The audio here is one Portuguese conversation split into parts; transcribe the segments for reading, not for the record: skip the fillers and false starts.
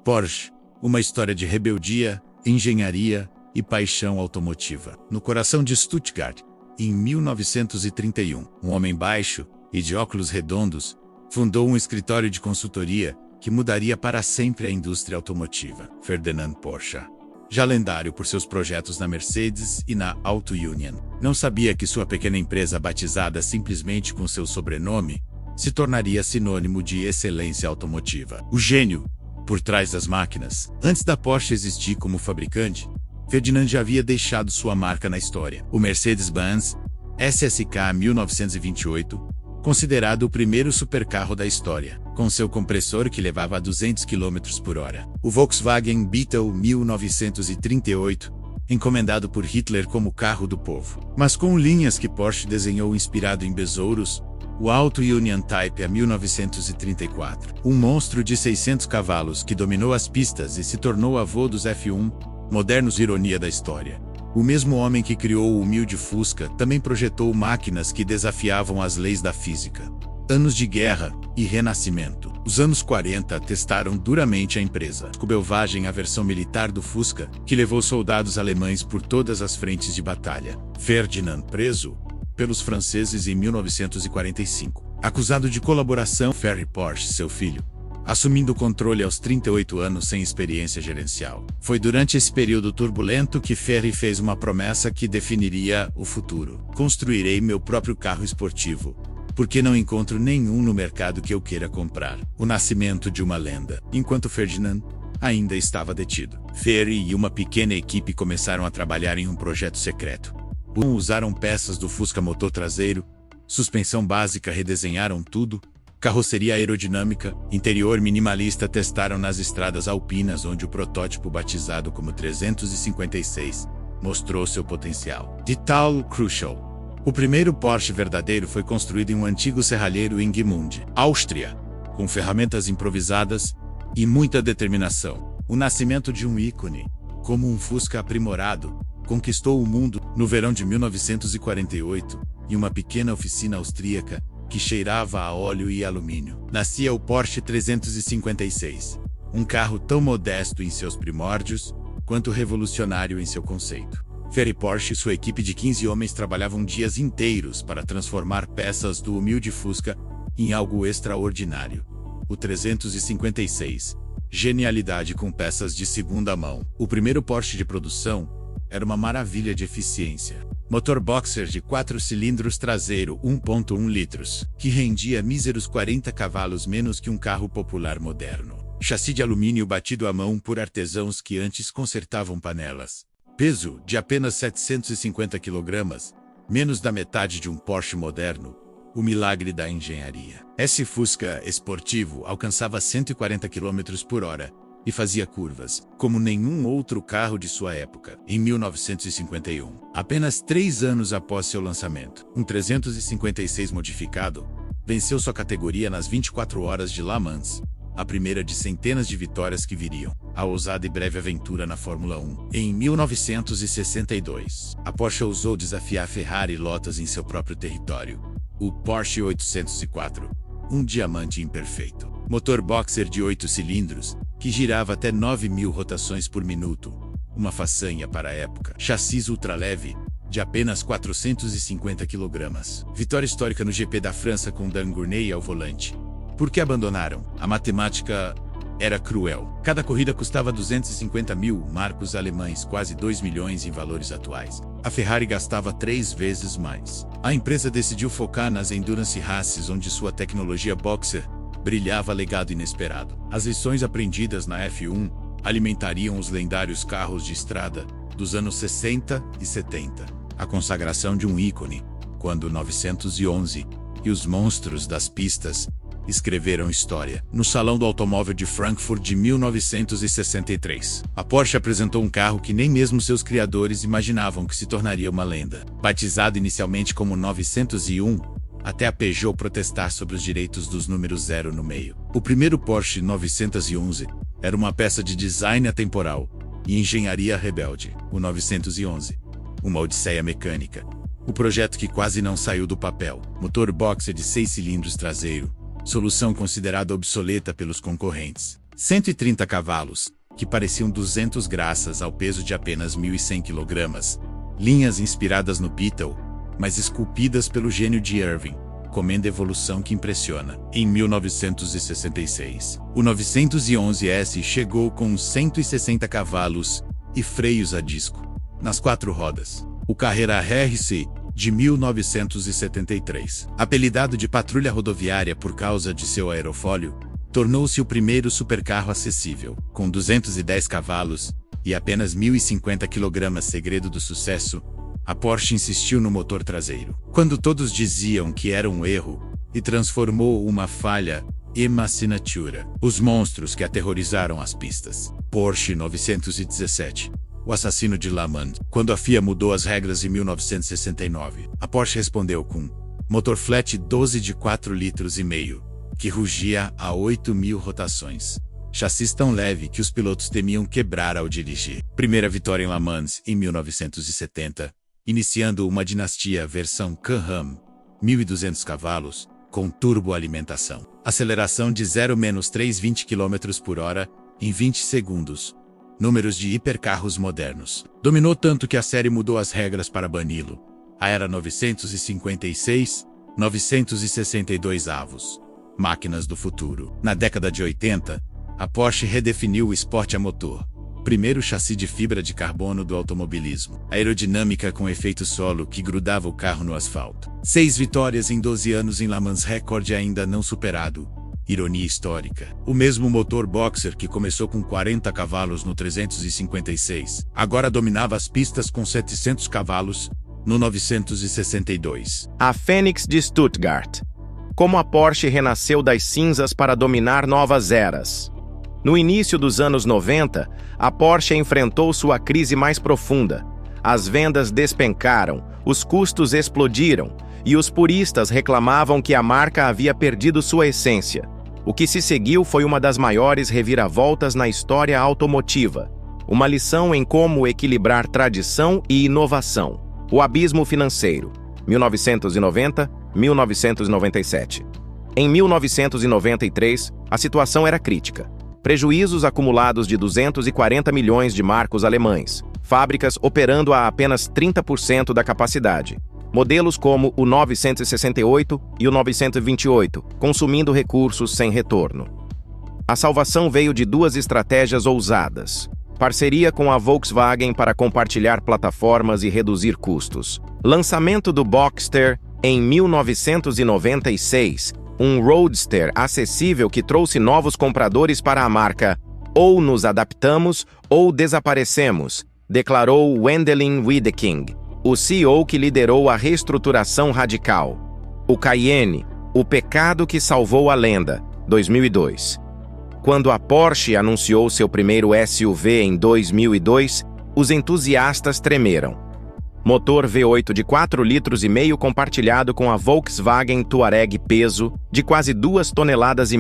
Porsche, uma história de rebeldia, engenharia e paixão automotiva. No coração de Stuttgart, em 1931, um homem baixo e de óculos redondos fundou um escritório de consultoria que mudaria para sempre a indústria automotiva. Ferdinand Porsche, já lendário por seus projetos na Mercedes e na Auto Union, não sabia que sua pequena empresa, batizada simplesmente com seu sobrenome, se tornaria sinônimo de excelência automotiva. O gênio por trás das máquinas. Antes da Porsche existir como fabricante, Ferdinand já havia deixado sua marca na história. O Mercedes-Benz SSK 1928, considerado o primeiro supercarro da história, com seu compressor que levava a 200 km por hora. O Volkswagen Beetle 1938, encomendado por Hitler como carro do povo, mas com linhas que Porsche desenhou inspirado em besouros. O Auto Union Type A 1934, um monstro de 600 cavalos que dominou as pistas e se tornou avô dos F1, modernos ironia da história. O mesmo homem que criou o humilde Fusca também projetou máquinas que desafiavam as leis da física. Anos de guerra e renascimento. Os anos 40 testaram duramente a empresa. Kubelwagen, a versão militar do Fusca, que levou soldados alemães por todas as frentes de batalha. Ferdinand, preso pelos franceses em 1945. Acusado de colaboração, Ferry Porsche, seu filho, assumindo o controle aos 38 anos sem experiência gerencial. Foi durante esse período turbulento que Ferry fez uma promessa que definiria o futuro. Construirei meu próprio carro esportivo, porque não encontro nenhum no mercado que eu queira comprar. O nascimento de uma lenda. Enquanto Ferdinand ainda estava detido, Ferry e uma pequena equipe começaram a trabalhar em um projeto secreto. Usaram peças do Fusca motor traseiro, suspensão básica, redesenharam tudo, carroceria aerodinâmica, interior minimalista testaram nas estradas alpinas, onde o protótipo, batizado como 356, mostrou seu potencial. De tal Crucial. O primeiro Porsche verdadeiro foi construído em um antigo serralheiro em Gmünd, Áustria, com ferramentas improvisadas e muita determinação. O nascimento de um ícone, como um Fusca aprimorado, conquistou o mundo no verão de 1948, em uma pequena oficina austríaca que cheirava a óleo e alumínio. Nascia o Porsche 356, um carro tão modesto em seus primórdios, quanto revolucionário em seu conceito. Ferry Porsche e sua equipe de 15 homens trabalhavam dias inteiros para transformar peças do humilde Fusca em algo extraordinário. O 356, genialidade com peças de segunda mão. O primeiro Porsche de produção era uma maravilha de eficiência. Motor boxer de 4 cilindros traseiro 1.1 litros, que rendia míseros 40 cavalos menos que um carro popular moderno. Chassi de alumínio batido à mão por artesãos que antes consertavam panelas. Peso de apenas 750 kg, menos da metade de um Porsche moderno. O milagre da engenharia. Esse Fusca esportivo alcançava 140 km por hora e fazia curvas como nenhum outro carro de sua época. Em 1951, apenas 3 anos após seu lançamento, um 356 modificado venceu sua categoria nas 24 horas de Le Mans, a primeira de centenas de vitórias que viriam. A ousada e breve aventura na Fórmula 1. Em 1962, a Porsche ousou desafiar Ferrari e Lotus em seu próprio território. O Porsche 804, um diamante imperfeito. Motor boxer de 8 cilindros, que girava até 9.000 rotações por minuto. Uma façanha para a época. Chassis ultraleve, de apenas 450 kg. Vitória histórica no GP da França com Dan Gurney ao volante. Por que abandonaram? A matemática era cruel. Cada corrida custava 250 mil marcos alemães, quase 2 milhões em valores atuais. A Ferrari gastava 3 vezes mais. A empresa decidiu focar nas endurance races, onde sua tecnologia boxer brilhava legado inesperado. As lições aprendidas na F1 alimentariam os lendários carros de estrada dos anos 60 e 70. A consagração de um ícone, quando 911 e os monstros das pistas escreveram história. No Salão do Automóvel de Frankfurt de 1963, a Porsche apresentou um carro que nem mesmo seus criadores imaginavam que se tornaria uma lenda. Batizado inicialmente como 901, até a Peugeot protestar sobre os direitos dos números 0 no meio. O primeiro Porsche 911 era uma peça de design atemporal e engenharia rebelde. O 911, uma odisseia mecânica. O projeto que quase não saiu do papel. Motor boxer de 6 cilindros traseiro, solução considerada obsoleta pelos concorrentes. 130 cavalos, que pareciam 200 graças ao peso de apenas 1.100 kg. Linhas inspiradas no Beetle, mas esculpidas pelo gênio de Irving, comendo evolução que impressiona. Em 1966, o 911S chegou com 160 cavalos e freios a disco nas 4 rodas. O Carrera RC de 1973, apelidado de patrulha rodoviária por causa de seu aerofólio, tornou-se o primeiro supercarro acessível, com 210 cavalos e apenas 1.050 kg. Segredo do sucesso: a Porsche insistiu no motor traseiro, quando todos diziam que era um erro, e transformou uma falha em uma assinatura. Os monstros que aterrorizaram as pistas. Porsche 917. O assassino de Le Mans. Quando a FIA mudou as regras em 1969, a Porsche respondeu com motor flat 12 de 4,5 litros, que rugia a 8.000 rotações. Chassi tão leve que os pilotos temiam quebrar ao dirigir. Primeira vitória em Le Mans em 1970, iniciando uma dinastia versão Can-Am, 1.200 cavalos, com turboalimentação. Aceleração de 0-320 km/h em 20 segundos. Números de hipercarros modernos. Dominou tanto que a série mudou as regras para bani-lo. A era 956, 962 avos. Máquinas do futuro. Na década de 80, a Porsche redefiniu o esporte a motor. Primeiro chassi de fibra de carbono do automobilismo. Aerodinâmica com efeito solo que grudava o carro no asfalto. 6 vitórias em 12 anos em Le Mans, recorde ainda não superado. Ironia histórica. O mesmo motor boxer que começou com 40 cavalos no 356, agora dominava as pistas com 700 cavalos no 962. A Fênix de Stuttgart. Como a Porsche renasceu das cinzas para dominar novas eras. No início dos anos 90, a Porsche enfrentou sua crise mais profunda. As vendas despencaram, os custos explodiram, e os puristas reclamavam que a marca havia perdido sua essência. O que se seguiu foi uma das maiores reviravoltas na história automotiva. Uma lição em como equilibrar tradição e inovação. O abismo financeiro. 1990-1997. Em 1993, a situação era crítica. Prejuízos acumulados de 240 milhões de marcos alemães. Fábricas operando a apenas 30% da capacidade. Modelos como o 968 e o 928, consumindo recursos sem retorno. A salvação veio de 2 estratégias ousadas. Parceria com a Volkswagen para compartilhar plataformas e reduzir custos. Lançamento do Boxster em 1996, um roadster acessível que trouxe novos compradores para a marca. Ou nos adaptamos ou desaparecemos, declarou Wendelin Wiedeking, o CEO que liderou a reestruturação radical. O Cayenne, o pecado que salvou a lenda, 2002. Quando a Porsche anunciou seu primeiro SUV em 2002, os entusiastas tremeram. Motor V8 de 4,5 litros compartilhado com a Volkswagen Touareg, peso de quase 2,5 toneladas.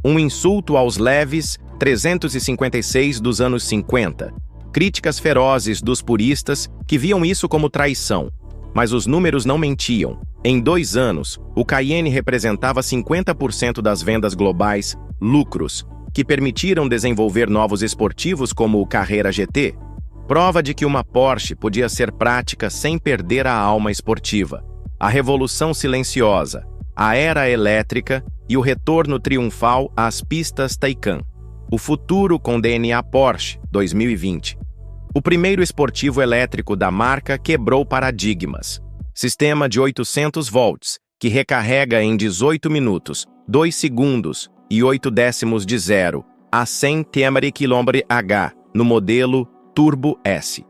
Um insulto aos leves 356 dos anos 50. Críticas ferozes dos puristas que viam isso como traição. Mas os números não mentiam. Em 2 anos, o Cayenne representava 50% das vendas globais, lucros, que permitiram desenvolver novos esportivos como o Carrera GT. Prova de que uma Porsche podia ser prática sem perder a alma esportiva. A revolução silenciosa, a era elétrica e o retorno triunfal às pistas Taycan. O futuro com DNA Porsche, 2020. O primeiro esportivo elétrico da marca quebrou paradigmas. Sistema de 800 volts, que recarrega em 18 minutos, 2 segundos e 8 décimos de 0 a 100 km/h no modelo Turbo S.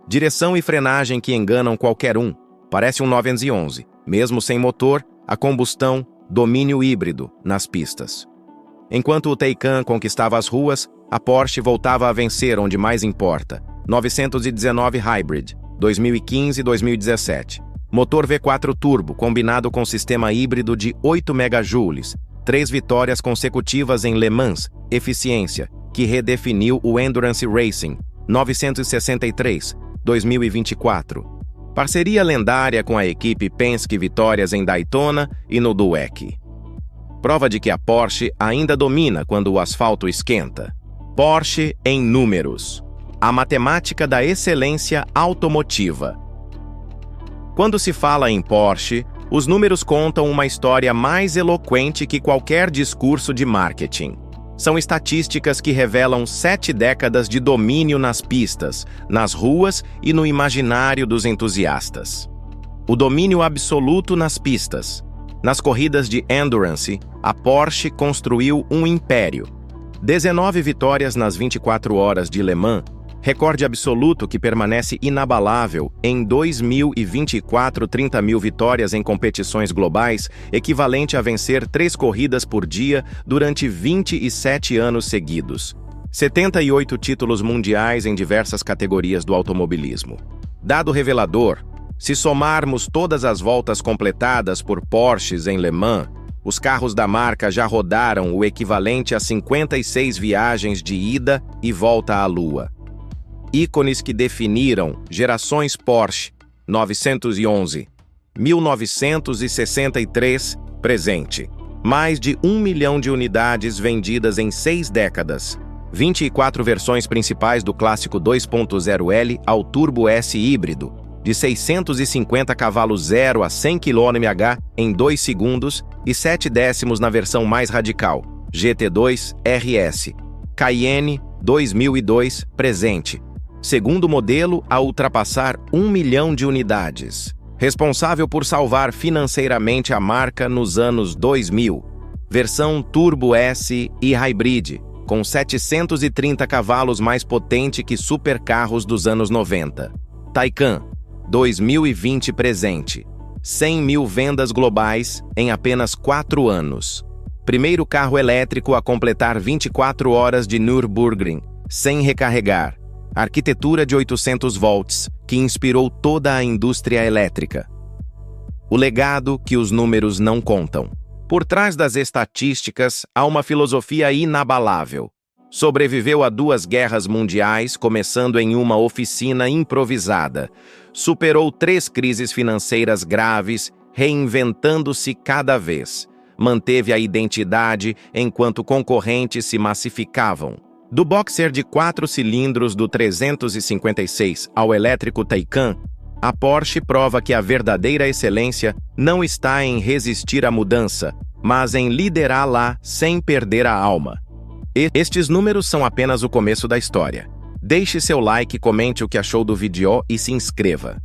Direção e frenagem que enganam qualquer um. Parece um 911. Mesmo sem motor, a combustão, domínio híbrido nas pistas. Enquanto o Taycan conquistava as ruas, a Porsche voltava a vencer onde mais importa. 919 Hybrid, 2015-2017. Motor V4 Turbo, combinado com sistema híbrido de 8 MJ. 3 vitórias consecutivas em Le Mans, eficiência, que redefiniu o Endurance Racing. 963, 2024. Parceria lendária com a equipe Penske, vitórias em Daytona e no Dweck. prova de que a Porsche ainda domina quando o asfalto esquenta. Porsche em números. A matemática da excelência automotiva. Quando se fala em Porsche, os números contam uma história mais eloquente que qualquer discurso de marketing. São estatísticas que revelam 7 décadas de domínio nas pistas, nas ruas e no imaginário dos entusiastas. O domínio absoluto nas pistas. Nas corridas de endurance, a Porsche construiu um império. 19 vitórias nas 24 horas de Le Mans, recorde absoluto que permanece inabalável em 2024, 30.000 vitórias em competições globais, equivalente a vencer 3 corridas por dia durante 27 anos seguidos. 78 títulos mundiais em diversas categorias do automobilismo. Dado revelador, se somarmos todas as voltas completadas por Porsches em Le Mans, os carros da marca já rodaram o equivalente a 56 viagens de ida e volta à Lua. Ícones que definiram gerações Porsche, 911, 1963, presente. Mais de 1 milhão de unidades vendidas em 6 décadas. 24 versões principais do clássico 2.0L ao Turbo S híbrido, de 650 cavalos 0 a 100 km/h em 2 segundos e 7 décimos na versão mais radical, GT2 RS. Cayenne 2002, presente. Segundo modelo a ultrapassar 1 milhão de unidades. Responsável por salvar financeiramente a marca nos anos 2000. Versão Turbo S e Hybrid, com 730 cavalos mais potente que supercarros dos anos 90. Taycan, 2020 presente. 100.000 vendas globais em apenas 4 anos. Primeiro carro elétrico a completar 24 horas de Nürburgring, sem recarregar. Arquitetura de 800 volts, que inspirou toda a indústria elétrica. O legado que os números não contam. Por trás das estatísticas, há uma filosofia inabalável. Sobreviveu a 2 guerras mundiais, começando em uma oficina improvisada. Superou 3 crises financeiras graves, reinventando-se cada vez. Manteve a identidade enquanto concorrentes se massificavam. Do boxer de 4 cilindros do 356 ao elétrico Taycan, a Porsche prova que a verdadeira excelência não está em resistir à mudança, mas em liderá-la sem perder a alma. Estes números são apenas o começo da história. Deixe seu like, comente o que achou do vídeo e se inscreva.